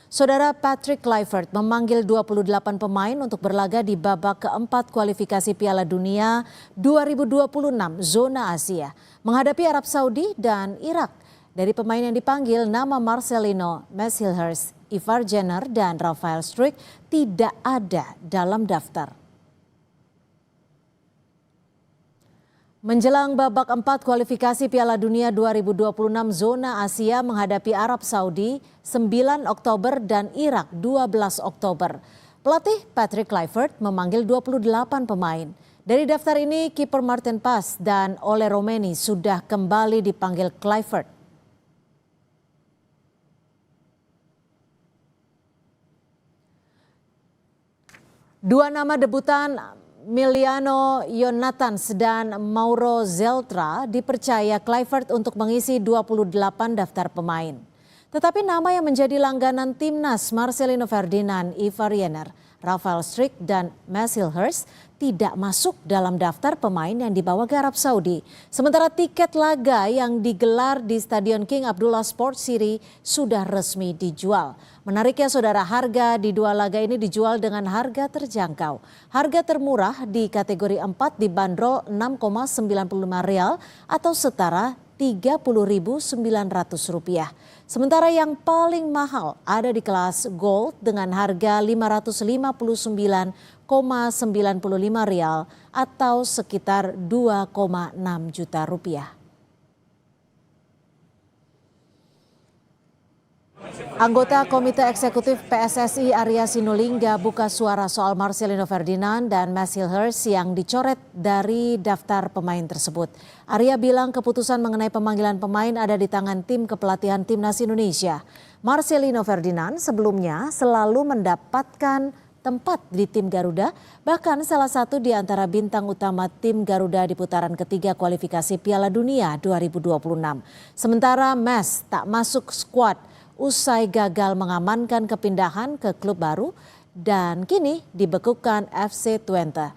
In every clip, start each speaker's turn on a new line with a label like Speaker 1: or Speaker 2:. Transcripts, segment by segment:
Speaker 1: Saudara Patrick Kluivert memanggil 28 pemain untuk berlaga di babak keempat kualifikasi Piala Dunia 2026 zona Asia menghadapi Arab Saudi dan Irak. Dari pemain yang dipanggil, nama Marcelino, Messilhers, Ivar Jenner, dan Rafael Struijk tidak ada dalam daftar. Menjelang babak 4 kualifikasi Piala Dunia 2026 zona Asia menghadapi Arab Saudi 9 Oktober dan Irak 12 Oktober. Pelatih Patrick Kluivert memanggil 28 pemain. Dari daftar ini kiper Martin Pas dan Ole Romeni sudah kembali dipanggil Kluivert. Dua nama debutan Miliano Yonathans dan Mauro Zeltra dipercaya Kluivert untuk mengisi 28 daftar pemain. Tetapi nama yang menjadi langganan timnas Marcelino Ferdinand, Ivar Jenner, Rafael Struijk dan Messilhers tidak masuk dalam daftar pemain yang dibawa ke Arab Saudi. Sementara tiket laga yang digelar di Stadion King Abdullah Sports City sudah resmi dijual. Menariknya saudara, harga di dua laga ini dijual dengan harga terjangkau. Harga termurah di kategori 4 dibanderol Rp6,95 atau setara Rp30.900. Sementara yang paling mahal ada di kelas Gold dengan harga Rp559,95 atau sekitar Rp2,6 juta. Anggota Komite Eksekutif PSSI Arya Sinulinga buka suara soal Marcelino Ferdinand dan Messilhers yang dicoret dari daftar pemain tersebut. Arya bilang keputusan mengenai pemanggilan pemain ada di tangan tim kepelatihan Timnas Indonesia. Marcelino Ferdinand sebelumnya selalu mendapatkan tempat di tim Garuda, bahkan salah satu di antara bintang utama tim Garuda di putaran ketiga kualifikasi Piala Dunia 2026. Sementara Mes tak masuk skuad usai gagal mengamankan kepindahan ke klub baru dan kini dibekukan FC Twente.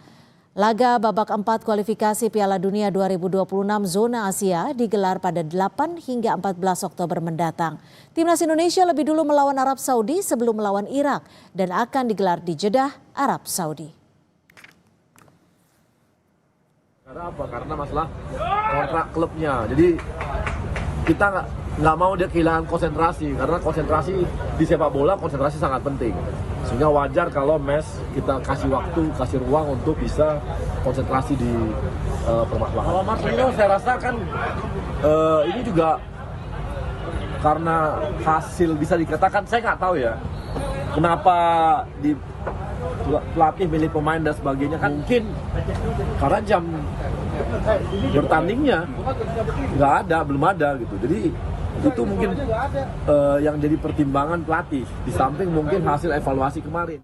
Speaker 1: Laga babak 4 kualifikasi Piala Dunia 2026 zona Asia digelar pada 8 hingga 14 Oktober mendatang. Timnas Indonesia lebih dulu melawan Arab Saudi sebelum melawan Irak dan akan digelar di Jeddah, Arab Saudi.
Speaker 2: Karena apa? Karena masalah kontrak klubnya. Jadi kita nggak mau dia kehilangan konsentrasi, karena konsentrasi di sepak bola konsentrasi sangat penting. Sehingga wajar kalau Mes kita kasih waktu, kasih ruang untuk bisa konsentrasi di permasalahan. Kalau Marcelino saya rasa kan ini juga karena hasil bisa dikatakan, saya nggak tahu ya kenapa di pelatih milih pemain dan sebagainya, kan mungkin karena jam bertandingnya belum ada gitu. Jadi itu mungkin yang jadi pertimbangan pelatih, di samping mungkin hasil evaluasi kemarin.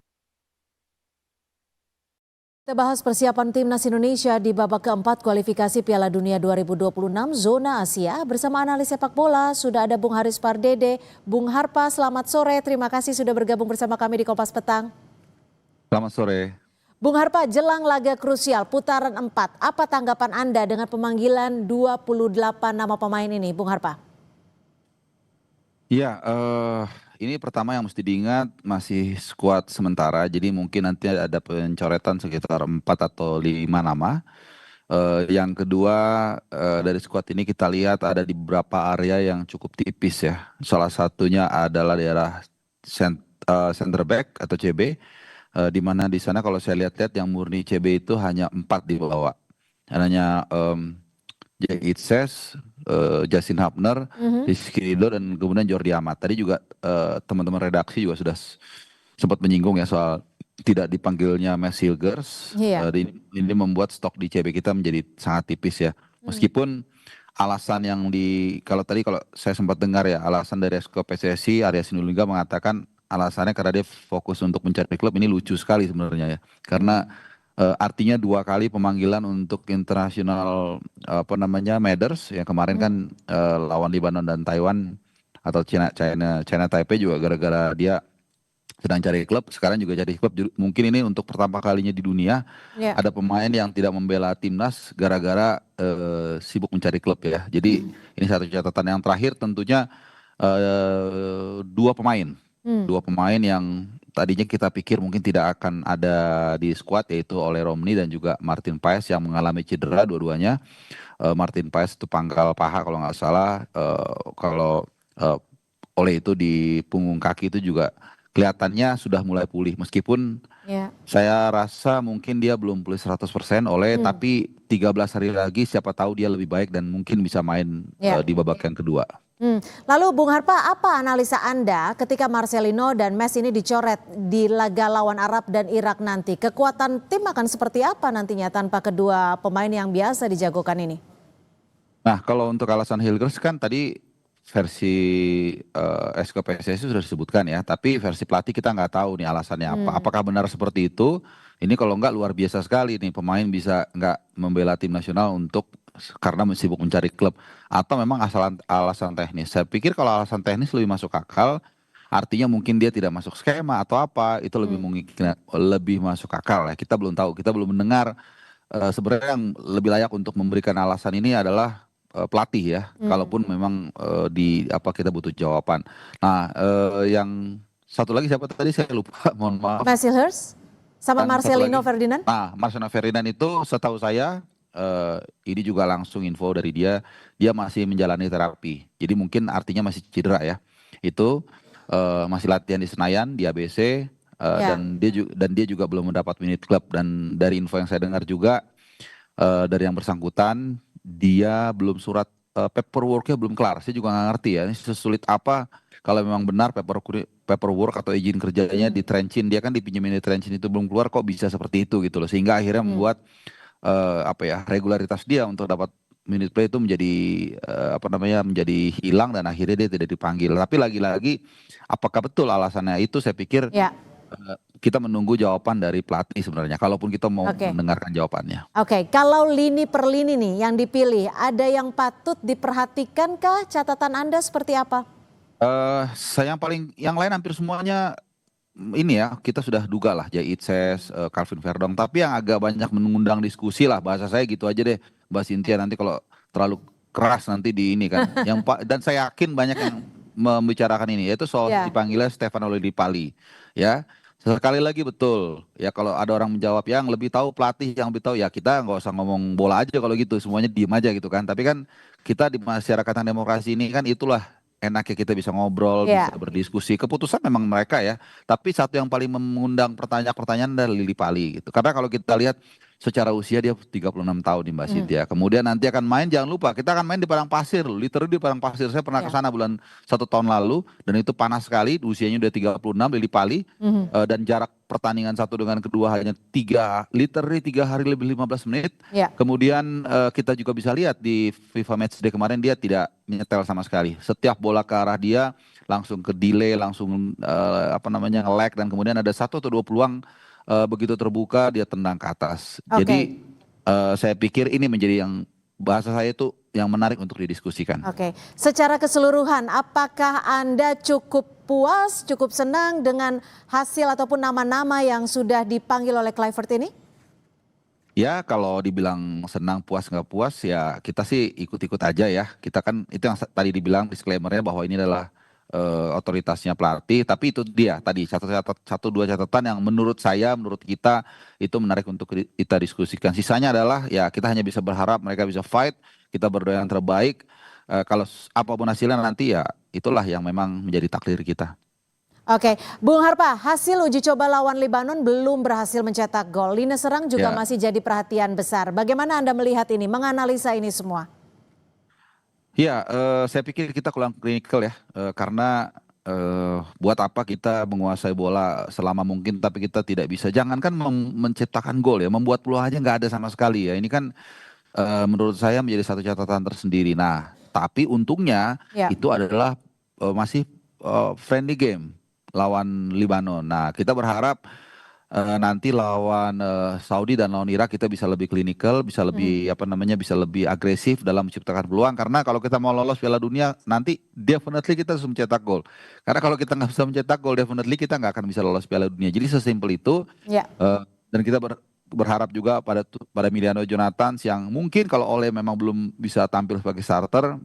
Speaker 1: Kita bahas persiapan Timnas Indonesia di babak keempat kualifikasi Piala Dunia 2026 zona Asia bersama analis sepak bola. Sudah ada Bung Haris Pardede. Bung Harpa, selamat sore. Terima kasih sudah bergabung bersama kami di Kompas Petang.
Speaker 3: Selamat sore.
Speaker 1: Bung Harpa, jelang laga krusial putaran 4, apa tanggapan Anda dengan pemanggilan 28 nama pemain ini, Bung Harpa?
Speaker 3: Iya, ini pertama yang mesti diingat masih skuad sementara, jadi mungkin nanti ada pencoretan sekitar 4 atau 5 nama. Yang kedua, dari skuad ini kita lihat ada di beberapa area yang cukup tipis ya. Salah satunya adalah daerah center back atau CB. Di mana di sana kalau saya lihat yang murni CB itu hanya 4 dibawa. Hanya Jack Itzes, Justin Hapner, Rizky Ridho, dan kemudian Jordi Amat. Tadi juga teman-teman redaksi juga sudah sempat menyinggung ya soal tidak dipanggilnya Messilhers. Ini membuat stok di CB kita menjadi sangat tipis ya. Meskipun alasan yang kalau saya sempat dengar ya, alasan dari Esko PSSI Arya Sinulinga mengatakan alasannya karena dia fokus untuk mencari klub. Ini lucu sekali sebenarnya ya, karena artinya 2 kali pemanggilan untuk internasional matters yang kemarin kan lawan Lebanon dan Taiwan atau China Taipei juga gara-gara dia sedang cari klub, sekarang juga cari klub. Mungkin ini untuk pertama kalinya di dunia ada pemain yang tidak membela timnas gara-gara sibuk mencari klub ya. Jadi ini satu catatan. Yang terakhir tentunya 2 pemain Dua pemain yang tadinya kita pikir mungkin tidak akan ada di skuad, yaitu Ole Romni dan juga Martin Paes yang mengalami cedera dua-duanya. Martin Paes itu pangkal paha kalau nggak salah. Kalau eh, Ole itu di punggung kaki itu juga kelihatannya sudah mulai pulih. Meskipun
Speaker 1: Ya.
Speaker 3: saya rasa mungkin dia belum pulih 100% Ole, tapi 13 hari lagi siapa tahu dia lebih baik dan mungkin bisa main
Speaker 1: Ya.
Speaker 3: di babak yang kedua.
Speaker 1: Lalu Bung Harpa, apa analisa Anda ketika Marcelino dan Mes ini dicoret di laga lawan Arab dan Irak nanti? Kekuatan tim akan seperti apa nantinya tanpa kedua pemain yang biasa dijagokan ini?
Speaker 3: Nah, kalau untuk alasan Hilgers kan tadi versi SK PSSI sudah disebutkan ya, tapi versi pelatih kita nggak tahu nih alasannya apa. Apakah benar seperti itu? Ini kalau nggak luar biasa sekali nih pemain bisa nggak membela tim nasional karena sibuk mencari klub, atau memang alasan teknis. Saya pikir kalau alasan teknis lebih masuk akal, artinya mungkin dia tidak masuk skema atau apa, itu lebih masuk akal ya. Kita belum tahu, kita belum mendengar. Sebenarnya yang lebih layak untuk memberikan alasan ini adalah pelatih ya. Kalaupun memang kita butuh jawaban. Nah, yang satu lagi siapa tadi saya lupa, mohon maaf.
Speaker 1: Messi Hurst sama
Speaker 3: Dan satu
Speaker 1: Marcelino
Speaker 3: lagi,
Speaker 1: Ferdinand?
Speaker 3: nah Marcelino Ferdinand itu setahu saya ini juga langsung info dari dia, dia masih menjalani terapi. Jadi mungkin artinya masih cedera ya. Itu masih latihan di Senayan di ABC.
Speaker 1: Ya.
Speaker 3: Dan dia juga belum mendapat minute club, dan dari info yang saya dengar juga dari yang bersangkutan dia belum paperworknya belum kelar. Saya juga nggak ngerti ya ini sesulit apa kalau memang benar paperwork atau izin kerjanya di Trencin, dia kan dipinjemin di Trencin itu belum keluar, kok bisa seperti itu gitu loh, sehingga akhirnya membuat regularitas dia untuk dapat minute play itu menjadi hilang dan akhirnya dia tidak dipanggil. Tapi lagi-lagi apakah betul alasannya itu, saya pikir
Speaker 1: Ya.
Speaker 3: kita menunggu jawaban dari pelatih sebenarnya, kalaupun kita mau
Speaker 1: Oke.
Speaker 3: mendengarkan jawabannya.
Speaker 1: Oke, kalau lini per lini nih yang dipilih, ada yang patut diperhatikan kah? Catatan Anda seperti apa?
Speaker 3: Yang lain hampir semuanya ini ya, kita sudah duga lah, Jait Ses, Calvin Verdong. Tapi yang agak banyak mengundang diskusi lah, bahasa saya gitu aja deh, Mbak Cynthia, nanti kalau terlalu keras nanti di ini kan. Dan saya yakin banyak yang membicarakan ini, yaitu soal
Speaker 1: Ya.
Speaker 3: dipanggilnya Stefano Lillipali. Ya, sekali lagi betul. Ya kalau ada orang menjawab yang lebih tahu, pelatih yang lebih tahu, ya kita nggak usah ngomong bola aja kalau gitu, semuanya diem aja gitu kan. Tapi kan kita di masyarakat yang demokrasi ini kan itulah enaknya, kita bisa ngobrol,
Speaker 1: Ya.
Speaker 3: bisa berdiskusi. Keputusan memang mereka ya. Tapi satu yang paling mengundang pertanyaan-pertanyaan adalah Lillipali gitu. Karena kalau kita lihat secara usia dia 36 tahun nih Mbak Cynthia. Kemudian nanti akan main, jangan lupa kita akan main di padang pasir, literally di padang pasir. Saya pernah ke
Speaker 1: Ya.
Speaker 3: sana 1 tahun lalu dan itu panas sekali, usianya udah 36 Lillipali. Dan jarak pertandingan satu dengan kedua hanya 3 hari lebih 15 menit.
Speaker 1: Ya.
Speaker 3: Kemudian kita juga bisa lihat di FIFA Matchday kemarin dia tidak menyetel sama sekali. Setiap bola ke arah dia langsung ke delay, langsung nge-lag, dan kemudian ada 1 atau 2 peluang begitu terbuka dia tendang ke atas.
Speaker 1: Oke.
Speaker 3: Jadi saya pikir ini menjadi yang bahasa saya itu yang menarik untuk didiskusikan.
Speaker 1: Oke, secara keseluruhan apakah Anda cukup puas, cukup senang dengan hasil ataupun nama-nama yang sudah dipanggil oleh Kluivert ini?
Speaker 3: Ya kalau dibilang senang, puas nggak puas, ya kita sih ikut-ikut aja ya. Kita kan itu yang tadi dibilang disclaimer-nya bahwa ini adalah otoritasnya pelatih. Tapi itu dia tadi satu dua catatan yang menurut saya, menurut kita itu menarik untuk kita diskusikan. Sisanya adalah ya kita hanya bisa berharap mereka bisa fight. Kita berdoa yang terbaik. Kalau apapun hasilnya nanti ya itulah yang memang menjadi takdir kita.
Speaker 1: Oke, Bung Harpa, hasil uji coba lawan Lebanon belum berhasil mencetak gol. Lini serang juga
Speaker 3: Ya.
Speaker 1: masih jadi perhatian besar. Bagaimana Anda melihat ini, menganalisa ini semua?
Speaker 3: Ya, saya pikir kita kurang klinikal ya, karena buat apa kita menguasai bola selama mungkin, tapi kita tidak bisa. Jangankan menciptakan gol ya, membuat peluang aja nggak ada sama sekali ya. Ini kan menurut saya menjadi satu catatan tersendiri. Nah, tapi untungnya
Speaker 1: Ya.
Speaker 3: itu adalah masih friendly game lawan Libanon. Nah, kita berharap nanti lawan Saudi dan lawan Irak kita bisa lebih klinikal, bisa lebih bisa lebih agresif dalam menciptakan peluang. Karena kalau kita mau lolos Piala Dunia nanti definitely kita harus mencetak gol. Karena kalau kita nggak bisa mencetak gol, definitely kita nggak akan bisa lolos Piala Dunia. Jadi sesimpel itu.
Speaker 1: Ya.
Speaker 3: Dan kita berharap juga pada Emiliano Jonathans yang mungkin kalau Ole memang belum bisa tampil sebagai starter,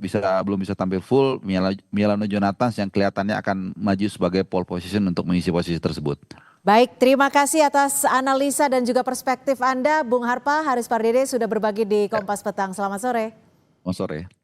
Speaker 3: belum bisa tampil full, Emiliano Jonathans yang kelihatannya akan maju sebagai pole position untuk mengisi posisi tersebut.
Speaker 1: Baik, terima kasih atas analisa dan juga perspektif Anda, Bung Harpa. Haris Pardede sudah berbagi di Kompas Petang. Selamat sore.
Speaker 3: Selamat sore.